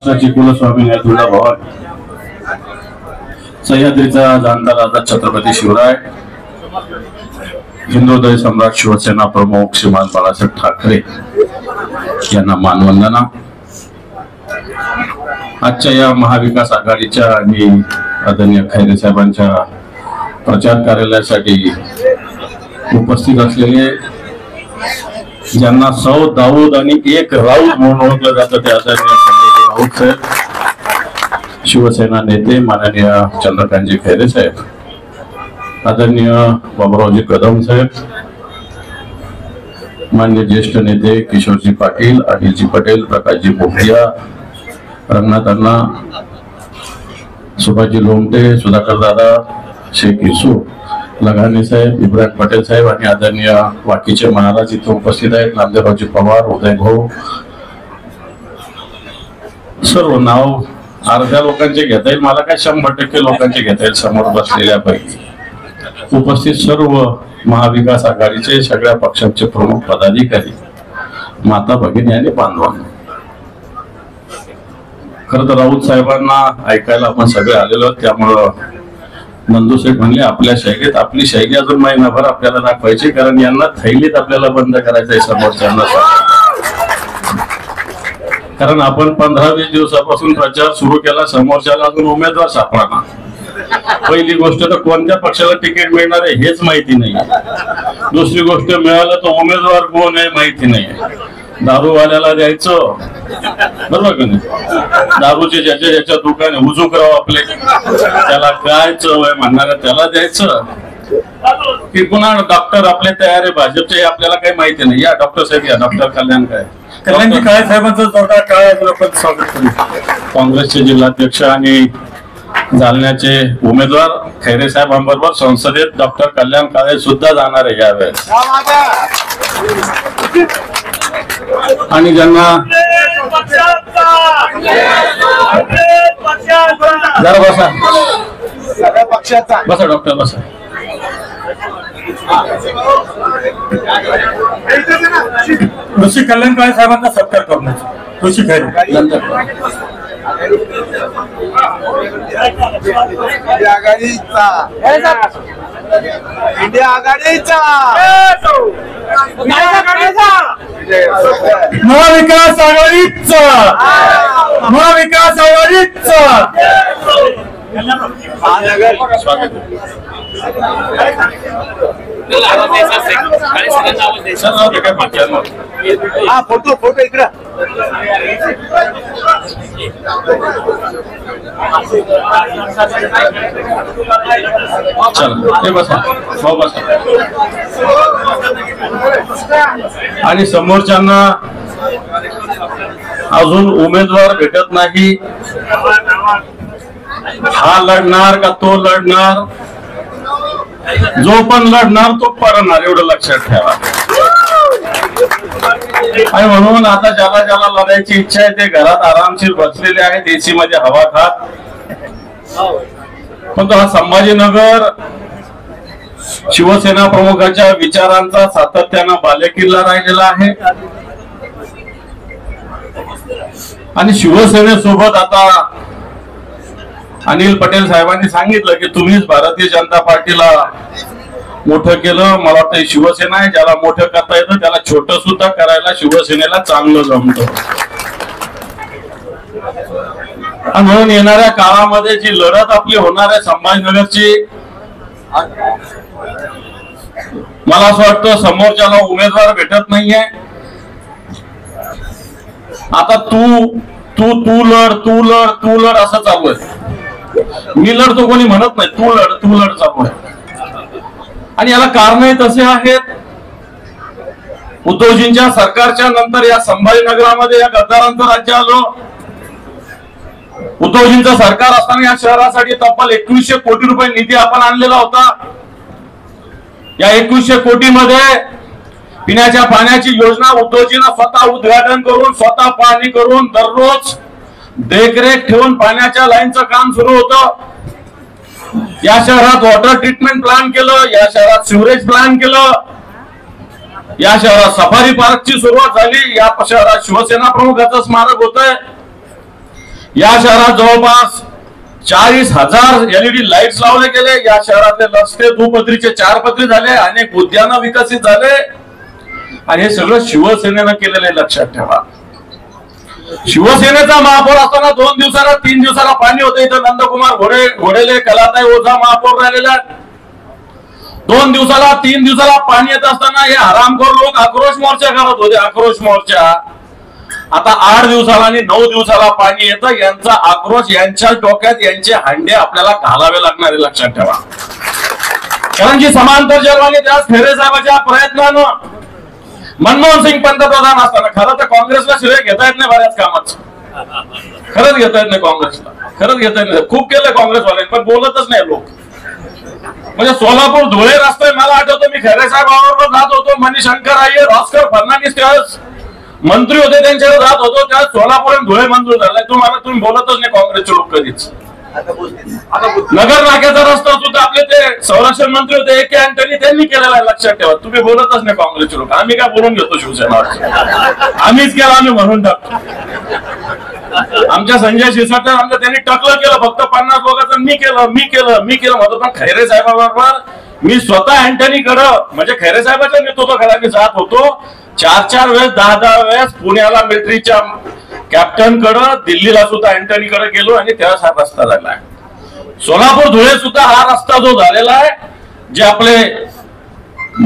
कुलस्वामी तुळजाभवानी सह्याद्रीचा जाणता राजा छत्रपती शिवराय, हिंदुहृदय सम्राट शिवसेना प्रमुख श्रीमान बाळासाहेब ठाकरे यांना मानवंदना। आजच्या या महाविकास आघाडीच्या आणि आदरणीय खैरे साहेबांच्या प्रचार कार्यालयासाठी उपस्थित असलेले, ज्यांना सौ दाऊद आणि एक राऊत म्हणून ओळखलं जातं ते आदरणीय संजय राऊत साहेब, शिवसेना नेते माननीय चंद्रकांतजी खैरे साहेब, आदरणीय बाबुरावजी कदम साहेब, मान्य ज्येष्ठ नेते किशोरजी पाटील, अनिलजी पटेल, प्रकाशजी पोखरिया, रंगनाथ अण्णा, सुभाषजी लोमटे, सुधाकर दादा, शेख युसूफ, लगाने साहेब, इब्राहिम पटेल साहेब आणि आदरणीय वाकीचे महाराज इथे उपस्थित आहेत, नामदेवरावजी पवार, उदय भाऊ, सर्व नाव अर्ध्या लोकांचे घेता येईल, मला काय 100% लोकांचे घेता येईल समोर बसलेल्यापैकी। उपस्थित सर्व महाविकास आघाडीचे सगळ्या पक्षांचे प्रमुख पदाधिकारी, माता भगिनी आणि बांधवांनो, खरं तर राऊत साहेबांना ऐकायला आपण सगळे आलेलो, त्यामुळं नंदू साहेब म्हणले आपल्या शैलीत आपली शैली अजून महिनाभर आपल्याला दाखवायची, कारण यांना थैलीत आपल्याला बंद करायचंय समोरच्यांना, कारण आपण 15-20 दिवसापासून प्रचार सुरू केला, समोरच्याला अजून उमेदवार सापडला। पहिली गोष्ट तर कोणत्या पक्षाला तिकीट मिळणार आहे हेच माहिती नाही, दुसरी गोष्ट मिळालं तर उमेदवार कोण आहे माहिती नाही, दारूवाल्याला द्यायचं, बरोबर का नाही, दारूचे ज्याच्या ज्याच्या दुकाने हुजूकराव आपले, त्याला काय चव आहे म्हणणार त्याला द्यायचं, की पुन्हा डॉक्टर आपले तयार आहे भाजपचे आपल्याला काही माहिती नाही। या डॉक्टर साहेब, या डॉक्टर कल्याण काळे साहेबांचं जोरदार टाळ्या स्वागत करू। काँग्रेसचे जिल्हाध्यक्ष आणि जालन्याचे उमेदवार खैरे साहेबांबरोबर संसदेत डॉक्टर कल्याण काळे सुद्धा जाणार आहे यावेळेस, आणि ज्यांना जरा बसा बसा डॉक्टर बसा, ऋषी कल्याण काळे साहेबांचा सत्कार करण्याचा, ऋषी खैरे इंडिया आघाडीचा महाविकास आघाडीचा, महाविकास आघाडीचा स्वागत। फोटो फोटो इकडे आणि समोरच्यांना अजून उमेदवार भेटत नाही, हा लढणार का तो लढणार, जो पण लढणार तो पडणार, एवढं लक्षात ठेवा। आणि म्हणून आता ज्याला ज्याला लढायची इच्छा आहे ते घरात आरामशीर बसलेले आहेत, एसी मध्ये हवा खात, पण हा संभाजीनगर शिवसेना प्रमुखाच्या विचारांचा सातत्यानं बालेकिल्ला राहिलेला आहे, आणि शिवसेनेसोबत आता अनिल पटेल साहेबांनी सांगितलं की तुम्हीच भारतीय जनता पार्टीला मोठं केलं, मला वाटतं शिवसेना आहे, ज्याला मोठं करता येतं त्याला छोटं सुद्धा करायला शिवसेनेला चांगलं जमतं, आणि म्हणून येणाऱ्या काळामध्ये जी लढत आपली होणार आहे संभाजीनगरची, मला असं वाटतं समोरच्याला उमेदवार भेटत नाहीये, आता तू तू तू लढ तू लढ तू लढ असं चालू आहे, मी लढतो कोणी म्हणत नाही, तू लढ चालू आहे, आणि याला कारणही तसे आहेत। उद्धवजींच्या सरकारच्या नंतर या संभाजीनगरामध्ये या गद्दारांचं राज्य आलं, उद्धवजींचं सरकार असताना या शहरासाठी तब्बल 2100 कोटी रुपये निधी आपण आणलेला होता, या 2100 कोटीमध्ये पिण्याच्या पाण्याची योजना उद्धवजींना स्वतः उद्घाटन करून, स्वतः पाहणी करून, दररोज देखरेख ठेवून पाण्याच्या लाईनचं काम सुरू होतं, या शहरात वॉटर ट्रीटमेंट प्लांट केलं, या शहरात सिवरेज प्लांट केलं, या शहरात सफारी पार्कची सुरुवात झाली, या शहरात शिवसेना प्रमुखाचं स्मारक होतंय, या शहरात जवळपास 40,000 LED लाईट्स लावले गेले. या शहरातले रस्ते दुपदरीचे 4 पदरी झाले, अनेक उद्यानं विकसित झाले आणि हे सगळं शिवसेनेनं केलेलं आहे. लक्षात ठेवा, शिवसेनेचा महापौर असताना 2 दिवसाला 3 दिवसाला पाणी होतं. इथं नंदकुमार घोडेले, कलाताई ओझा महापौर राहिलेला. 2 दिवसाला 3 दिवसाला पाणी येत असताना हे हरामखोर लोक आक्रोश मोर्चा करत होते. आक्रोश मोर्चा आता 8 दिवसाला आणि 9 दिवसाला पाणी येतं. यांचा आक्रोश, यांच्या डोक्यात यांचे हांडे आपल्याला घालावे लागणार आहे. लक्षात ठेवा, कारण जी समांतर जलवाणी त्या खैरे साहेबांच्या प्रयत्नानं मनमोहन सिंग पंतप्रधान असताना, खरं तर काँग्रेसला श्रेय घेता येत नाही बऱ्याच कामाचं. खरंच घेता येत नाही काँग्रेसला, खरंच घेता येत नाही. खूप केलं काँग्रेसवाले, पण बोलतच नाही लोक. म्हणजे सोलापूर धुळे रस्ते मला आठवतं, मी खैरे साहेबांबरोबर जात होतो. मणिशंकर अय्यर, ऑस्कर फर्नांडिस त्यावेळेस मंत्री होते, त्यांच्याकडे जात होतो. त्यावेळेस सोलापूर आणि धुळे मंजूर झालाय. तुम्ही बोलतच नाही काँग्रेसचे लोक कधीच. नगर नाक्याचा रस्ता सुद्धा आपले ते संरक्षण मंत्री होते AK अँटनी, त्यांनी केलेला आहे. लक्षात ठेवा, तुम्ही बोलतच नाही काँग्रेसचे लोक. आम्ही काय बोलून घेतो शिवसेना, आम्हीच केलं, आम्ही म्हणून टाकतो. आमच्या संजय शिरसाट आमच्या त्यांनी टकलं केलं, फक्त 50 लोकांचं मी केलं म्हणतो. पण खैरे साहेबांबरोबर मी स्वतः अँटनीकडं, म्हणजे खैरे साहेबांच्या नेतृत्वाखाली मी जात होतो. 4 वेळेस 10 वेळेस पुण्याला मिलिटरीच्या कॅप्टन कडे, दिल्लीला सुद्धा अँटनीकडे गेलो आणि त्यावेळेस हा रस्ता झाला आहे. सोलापूर धुळे सुद्धा हा रस्ता जो झालेला आहे, जे आपले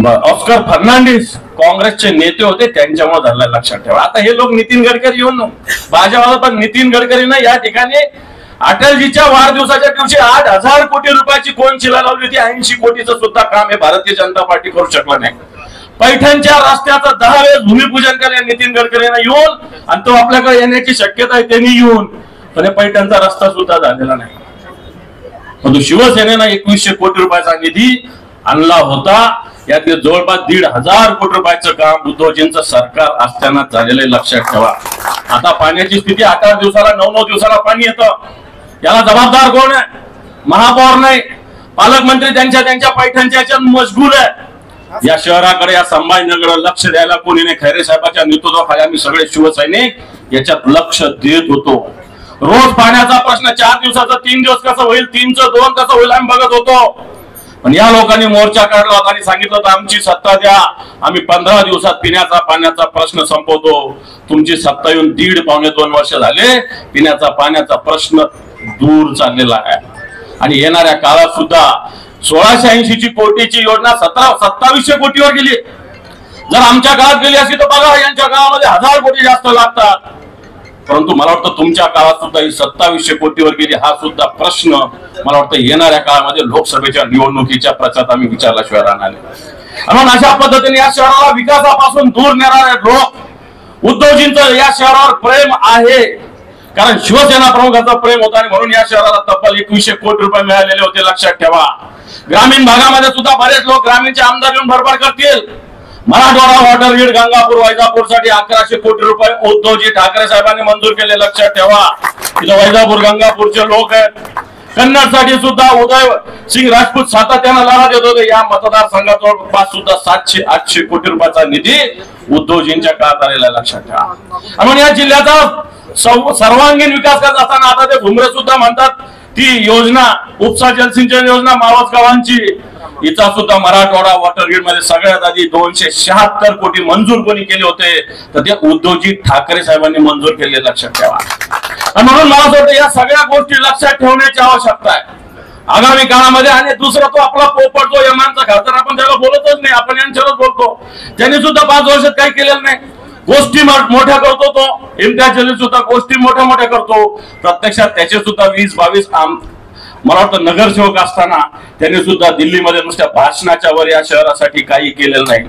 ऑस्कर फर्नांडिस काँग्रेसचे नेते होते त्यांच्यामुळे झाला. लक्षात ठेवा, आता हे लोक नितीन गडकरी येऊन भाजपाला, पण नितीन गडकरीनं या ठिकाणी अटलजीच्या वाढदिवसाच्या दिवशी 8,000 कोटी रुपयाची कोण शिला लावली होती. 80 कोटीचं सुद्धा काम हे भारतीय जनता पार्टी करू शकलं नाही. पैठणच्या रस्त्याचं 10 वेळेस भूमिपूजन केलं नितीन गडकरींना येऊन, आणि तो आपल्याकडे येण्याची शक्यता आहे त्यांनी येऊन, पण पैठणचा रस्ता सुद्धा झालेला नाही. परंतु शिवसेनेनं 2100 कोटी रुपयाचा निधी आणला होता. यात जवळपास 1,500 कोटी रुपयाचं काम उद्धवजींचं सरकार असताना झालेलं आहे. लक्षात ठेवा, आता पाण्याची स्थिती 8 दिवसाला 9 दिवसाला पाणी येतं. याला जबाबदार कोण आहे? महापौर नाही, पालकमंत्री त्यांच्या पैठणच्या याच्यात मशगूल आहे. या शहराकडे, या संभाजीनगरला लक्ष द्यायला कोणी नाही. खैरे साहेबांच्या नेतृत्वाखाली आम्ही सगळे शिवसैनिक याच्यात लक्ष देत होतो. रोज पाण्याचा प्रश्न 4 दिवसाचा 3 दिवस कसं होईल, 3चं 2 कसं होईल आम्ही बघत होतो. पण या लोकांनी मोर्चा काढला होता आणि सांगितलं होतं आमची सत्ता द्या, आम्ही 15 दिवसात पिण्याचा पाण्याचा प्रश्न संपवतो. तुमची सत्ता येऊन 1.5-2 वर्ष झाले, पिण्याचा पाण्याचा प्रश्न दूर चाललेला आहे. आणि येणाऱ्या काळात सुद्धा 1680 कोटीची योजना 2700 कोटीवर गेली. जर आमच्या काळात गेली असती तर बघा, यांच्या काळामध्ये 1000 कोटी जास्त लागतात. परंतु मला वाटतं तुमच्या काळात सुद्धा ही 2700 कोटीवर गेली. हा सुद्धा प्रश्न मला वाटतं येणाऱ्या काळामध्ये लोकसभेच्या निवडणुकीच्या प्रचारात आम्ही विचारल्याशिवाय राहणार नाही. म्हणून अशा पद्धतीने या शहराला विकासापासून दूर नेणारे लोक, उद्धवजींचं या शहरावर प्रेम आहे, कारण शिवसेना प्रमुखाचं प्रेम होतं आणि म्हणून या शहराला तब्बल 2100 कोटी रुपये मिळालेले होते. लक्षात ठेवा, ग्रामीण भागामध्ये सुद्धा बरेच लोक ग्रामीणचे आमदार येऊन भरभर करतील. मराठवाडा वॉटर ग्रीड गंगापूर वैजापूरसाठी 1100 कोटी रुपये उद्धवजी ठाकरे साहेबांनी मंजूर केले. लक्षात ठेवा, तिथं वैजापूर गंगापूरचे लोक आहेत. कन्नडसाठी सुद्धा उदय सिंग राजपूत सातत्यानं लढा देत होते. या मतदारसंघात सुद्धा 700-800 कोटी रुपयाचा निधी उद्धवजींच्या काळात आलेला. लक्षात ठेवा, म्हणून या जिल्ह्याचा सर्वांगीण विकास करत असताना आता ते भुमरे सुद्धा म्हणतात ती योजना, उपसा जलसिंचन योजना मावस गावांची, हिचा सुद्धा मराठवाडा वॉटर ग्रीड मध्ये सगळ्यात आधी 276 कोटी मंजूर कोणी केले होते, तर ते उद्धवजी ठाकरे साहेबांनी मंजूर केले. लक्षात ठेवा, म्हणून मला असं वाटतं या सगळ्या गोष्टी लक्षात ठेवण्याची आवश्यकता आहे आगामी काळामध्ये. आणि दुसरा तो आपला पोपट जो यमानचा खासदार, आपण त्याला बोलतच नाही, आपण यांच्यावरच बोलतो. त्यांनी सुद्धा 5 वर्षात काही केलेलं नाही. गोष्टी मोठ्या करतो तो, इम्तियाज जलील सुद्धा गोष्टी मोठ्या करतो. प्रत्यक्षात त्याचे सुद्धा 20-22 मला वाटतं नगरसेवक असताना त्यांनी सुद्धा दिल्लीमध्ये नुसत्या भाषणाच्या वर या शहरासाठी काही केलेलं नाही.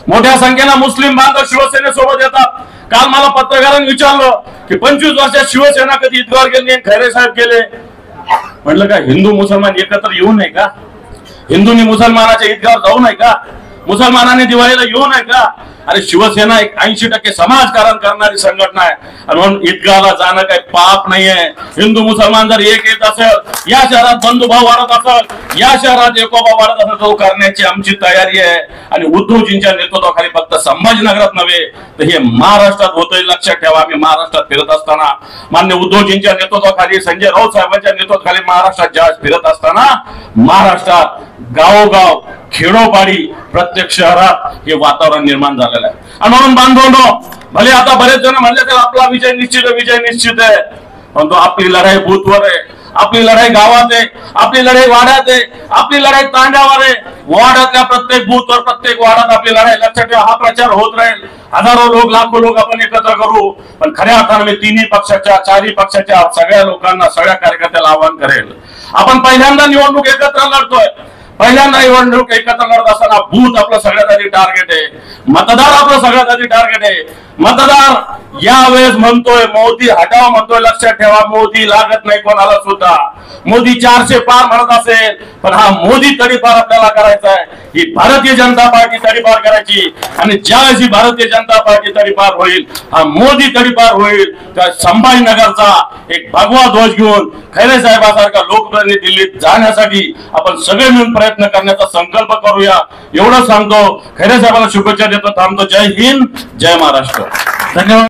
मोठ्या संख्येनं मुस्लिम बांधव शिवसेनेसोबत येतात. काल मला पत्रकारांनी विचारलं की 25 वर्षात शिवसेना कधी ईदगावर गेली, खैरे साहेब गेले. म्हटलं का हिंदू मुसलमान एकत्र येऊ नये का? हिंदूंनी मुसलमानाच्या ईदगावर जाऊ नये का? मुसलमानांनी दिवाळीला येऊ नये का? अरे शिवसेना एक 80% समाजकारण करणारी संघटना आहे आणि म्हणून ईदगाहला जाणं काही पाप नाहीये. हिंदू मुसलमान जर एक येत असेल, या शहरात बंधुभाव वाढत असेल, या शहरात एकोबा वाढत असेल, तो करण्याची आमची तयारी आहे. आणि उद्धवजींच्या नेतृत्वाखाली फक्त संभाजीनगरात नव्हे तर हे महाराष्ट्रात होतंय. लक्षात ठेवा, आम्ही महाराष्ट्रात फिरत असताना, मान्य उद्धवजींच्या नेतृत्वाखाली, संजय राऊत साहेबांच्या नेतृत्वाखाली महाराष्ट्रात ज्यावेळेस फिरत असताना, महाराष्ट्रात गावोगाव, खेडोपाडी, प्रत्येक शहरात हे वातावरण निर्माण झालेलं आहे. आणि म्हणून बांधवांनो, भले आता बरेच जण म्हणले तर आपला विजय निश्चित आहे, विजय निश्चित आहे, पण तो आपली लढाई बूथवर आहे, आपली लढाई गावात आहे, आपली लढाई वाड्यात आहे, आपली लढाई तांड्यावर आहे. वाड्यातल्या प्रत्येक बूथवर, प्रत्येक वाड्यात आपली लढाई. लक्षात ठेवा, हा प्रचार होत राहील. हजारो लोक, लाखो लोक आपण एकत्र करू, पण खऱ्या अर्थाने तिन्ही पक्षाच्या, चारही पक्षाच्या सगळ्या लोकांना, सगळ्या कार्यकर्त्याला आवाहन करेल. आपण पहिल्यांदा निवडणूक एकत्र लढतोय. पहिल्यांदा निवडणूक एकत्र लढत असताना बूथ आपलं सगळ्यात आधी टार्गेट आहे, मतदार आपलं सगळ्यात आधी टार्गेट आहे. मतदार यावेळेस म्हणतोय मोदी हटाव म्हणतोय. लक्षात ठेवा, मोदी लागत नाही कोणाला सुद्धा. मोदी 400 पार म्हणत असेल, पण हा मोदी तडीपार आपल्याला करायचा आहे. ही भारतीय जनता पार्टी तडीपार करायची. आणि ज्यावेळेस ही भारतीय जनता पार्टी तडीपार होईल, हा मोदी तडीपार होईल, त्या संभाजीनगरचा एक भगवा ध्वज घेऊन खैरे साहेबांसारखा लोकप्रतिनिधी दिल्लीत जाण्यासाठी आपण सगळे मिळून प्रयत्न करण्याचा संकल्प करूया. एवढं सांगतो. खैरे साहेबांना शुभेच्छा देतो. थांबतो. जय हिंद, जय महाराष्ट्र. धन्यवाद.